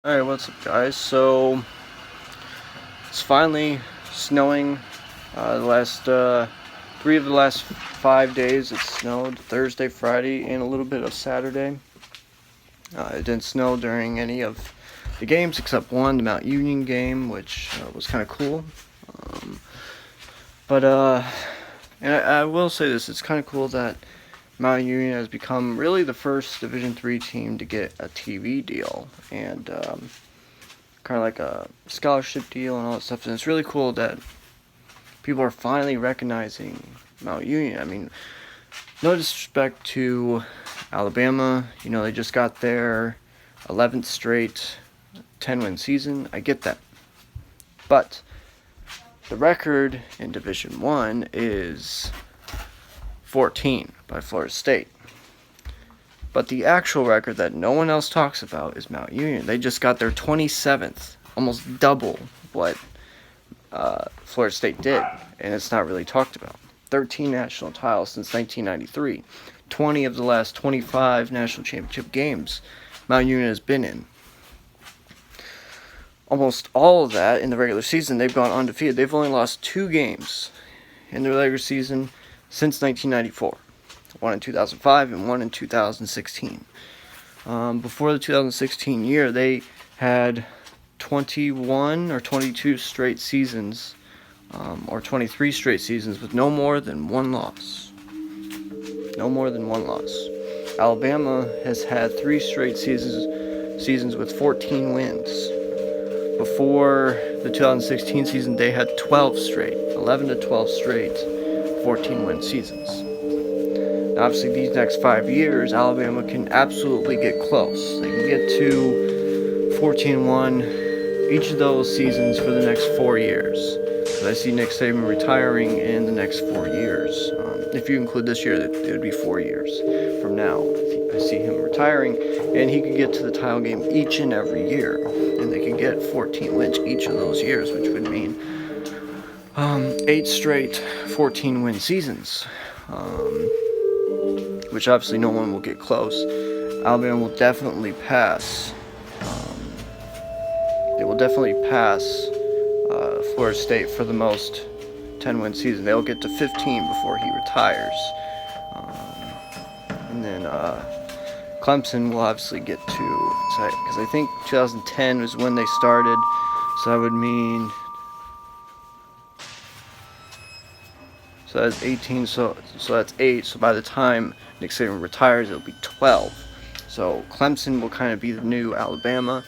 Alright, what's up guys? So, it's finally snowing. The last 3 of the last 5 days it snowed. Thursday, Friday, and a little bit of Saturday. It didn't snow during any of the games except one, the Mount Union game, which was kind of cool. Um, and I will say this, it's kind of cool that Mount Union has become really the first Division III team to get a TV deal. And kind of like a scholarship deal and all that stuff. And it's really cool that people are finally recognizing Mount Union. I mean, no disrespect to Alabama. You know, they just got their 11th straight 10-win season. I get that. But the record in Division I is 14 by Florida State. But the actual record that no one else talks about is Mount Union. They just got their 27th, almost double what Florida State did, and it's not really talked about. 13 national titles since 1993. 20 of the last 25 national championship games Mount Union has been in. Almost all of that in the regular season, they've gone undefeated. They've only lost 2 games in the regular season since 1994. One in 2005 and one in 2016. Before the 2016 year, they had 21 or 22 straight seasons, or 23 straight seasons with no more than one loss. No more than one loss. Alabama has had 3 straight seasons with 14 wins. Before the 2016 season, they had 12 straight, 11 to 12 straight 14-win seasons. Obviously, these next 5 years, Alabama can absolutely get close. They can get to 14-1 each of those seasons for the next 4 years. But I see Nick Saban retiring in the next 4 years. If you include this year, it would be 4 years from now. I see him retiring, and he could get to the title game each and every year. And they could get 14 wins each of those years, which would mean 8 straight 14-win seasons. Which obviously no one will get close. Alabama will definitely pass. They will definitely pass Florida State for the most 10-win season. They'll get to 15 before he retires. And then Clemson will obviously get to, because I think 2010 was when they started, so that would mean, so that's 18, so that's 8, so by the time Nick Saban retires, it'll be 12. So Clemson will kind of be the new Alabama,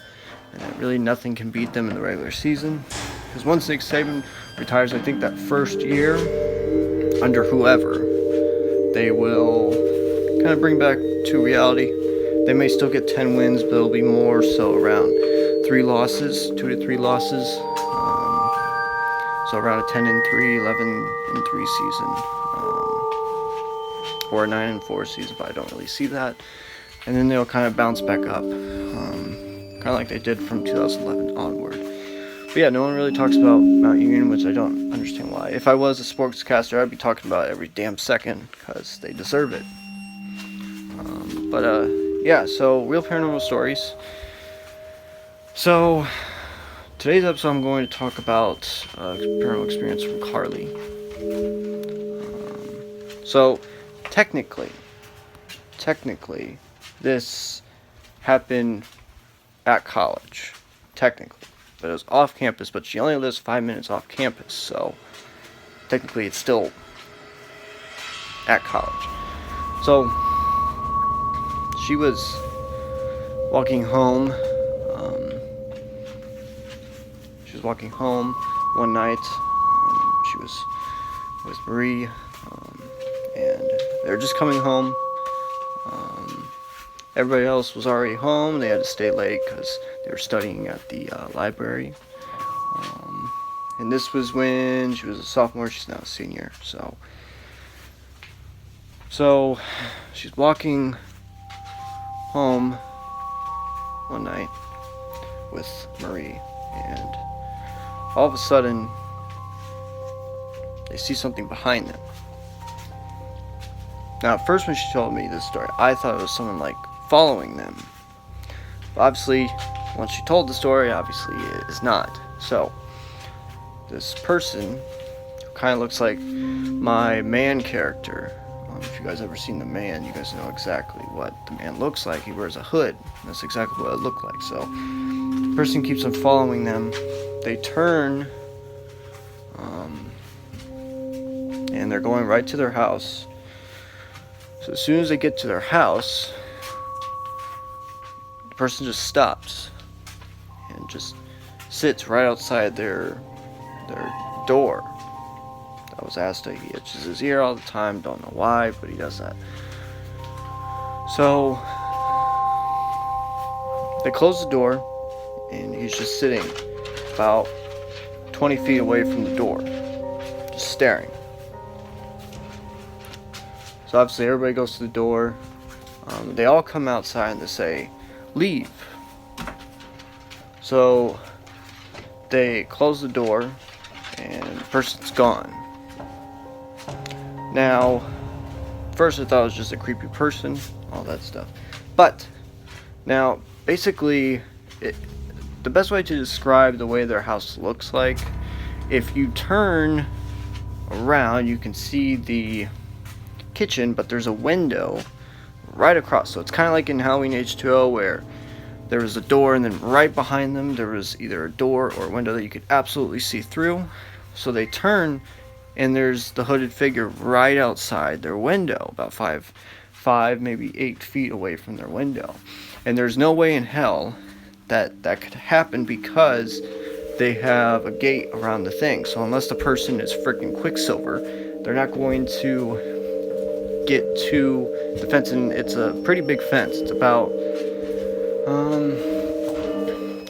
and really nothing can beat them in the regular season. Because once Nick Saban retires, I think that first year, under whoever, they will kind of bring back to reality. They may still get 10 wins, but it'll be more so around 3 losses, 2 to 3 losses. So around a 10-3, 11-3 season. Or a 9-4 season, but I don't really see that. And then they'll kind of bounce back up, kind of like they did from 2011 onward. But yeah, no one really talks about Mount Union, which I don't understand why. If I was a sportscaster, I'd be talking about it every damn second, because they deserve it. Yeah, so real paranormal stories. So today's episode, I'm going to talk about paranormal experience from Carly. So technically, this happened at college, technically. But it was off campus, but she only lives 5 minutes off campus, so technically it's still at college. So she was walking home. One night. She was with Marie, and they were just coming home. Everybody else was already home. They had to stay late because they were studying at the library. And this was when she was a sophomore. She's now a senior. So she's walking home one night with Marie, and all of a sudden they see something behind them. Now, at first when she told me this story, I thought it was someone like following them. But obviously, once she told the story, obviously it is not. So, this person kind of looks like my Man character. If you guys ever seen The Man, you guys know exactly what the Man looks like. He wears a hood. That's exactly what it looked like. So, the person keeps on following them. They turn, and they're going right to their house. So as soon as they get to their house, the person just stops and just sits right outside their door. That was Asta. He itches his ear all the time. Don't know why, but he does that. So they close the door, and he's just sitting about 20 feet away from the door, just staring. So obviously everybody goes to the door. They all come outside and they say, "Leave." So they close the door, and the person's gone. Now, first I thought it was just a creepy person, all that stuff. But now, basically, the best way to describe the way their house looks like, if you turn around, you can see the kitchen, but there's a window right across. So it's kind of like in Halloween H2O, where there was a door, and then right behind them there was either a door or a window that you could absolutely see through. So they turn, and there's the hooded figure right outside their window, about five, maybe 8 feet away from their window. And there's no way in hell that could happen, because they have a gate around the thing. So unless the person is freaking Quicksilver, they're not going to get to the fence. And it's a pretty big fence. It's about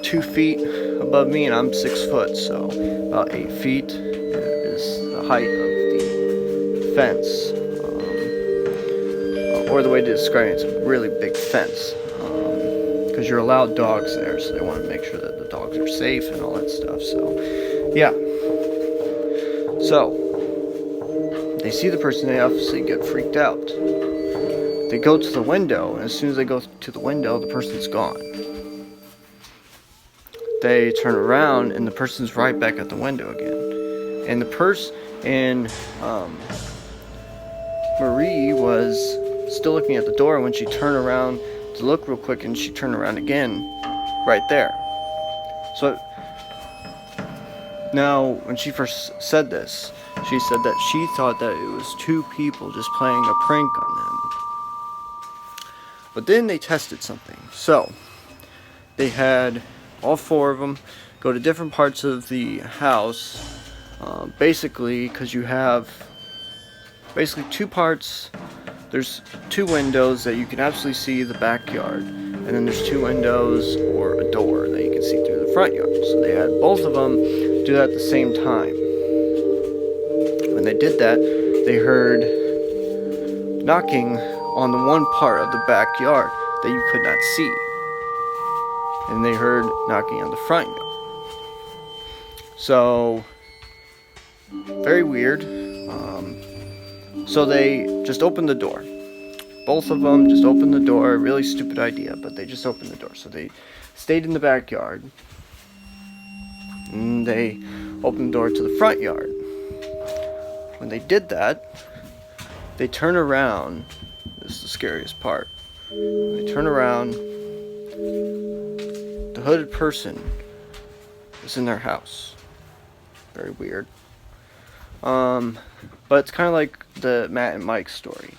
2 feet above me, and I'm 6 foot, so about 8 feet is the height of the fence. Or the way to describe it, it's a really big fence, because you're allowed dogs there, so they want to make sure that the dogs are safe and all that stuff. So yeah, so they see the person, they obviously get freaked out. They go to the window, and as soon as they go to the window, the person's gone. They turn around, and the person's right back at the window again. And Marie was still looking at the door when she turned around to look real quick, and she turned around again right there. So now, when she first said this, she said that she thought that it was 2 people just playing a prank on them. But then they tested something. So they had all 4 of them go to different parts of the house, basically because you have basically 2 parts. There's 2 windows that you can absolutely see the backyard, and then there's 2 windows or a door that you can see through the front yard. So they had both of them do that at the same time. When they did that, they heard knocking on the one part of the backyard that you could not see, and they heard knocking on the front yard. So very weird. So they just opened the door. Both of them just opened the door. Really stupid idea, but they just opened the door. So they stayed in the backyard, and they opened the door to the front yard. When they did that, they turn around. This is the scariest part. They turn around. The hooded person is in their house. Very weird. But it's kind of like the Matt and Mike story,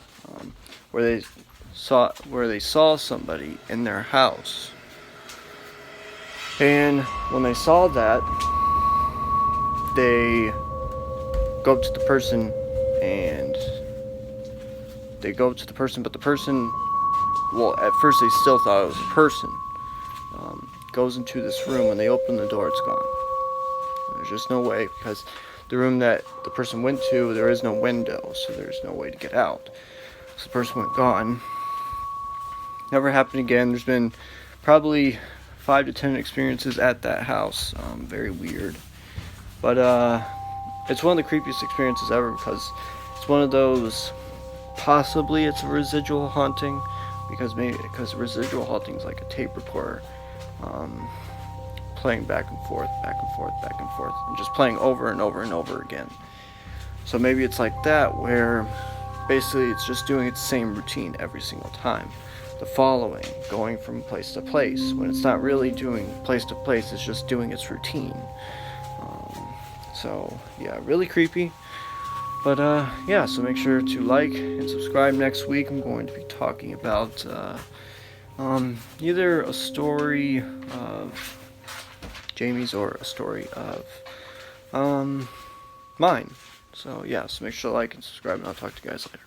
where they saw somebody in their house, and when they saw that, they go up to the person, but the person, well, at first they still thought it was a person, goes into this room. When they open the door, it's gone. There's just no way, because the room that the person went to, there is no window, so there's no way to get out. So the person went gone. Never happened again. There's been probably 5 to 10 experiences at that house. Very weird. But it's one of the creepiest experiences ever, because it's one of those, possibly it's a residual haunting, because residual haunting is like a tape recorder. playing back and forth, and just playing over and over and over again. So maybe it's like that, where basically it's just doing its same routine every single time. The following, going from place to place, when it's not really doing place to place, it's just doing its routine. So yeah, really creepy. But yeah, so make sure to like and subscribe. Next week I'm going to be talking about either a story of Jamie's or a story of mine. So yeah, so make sure to like and subscribe, and I'll talk to you guys later.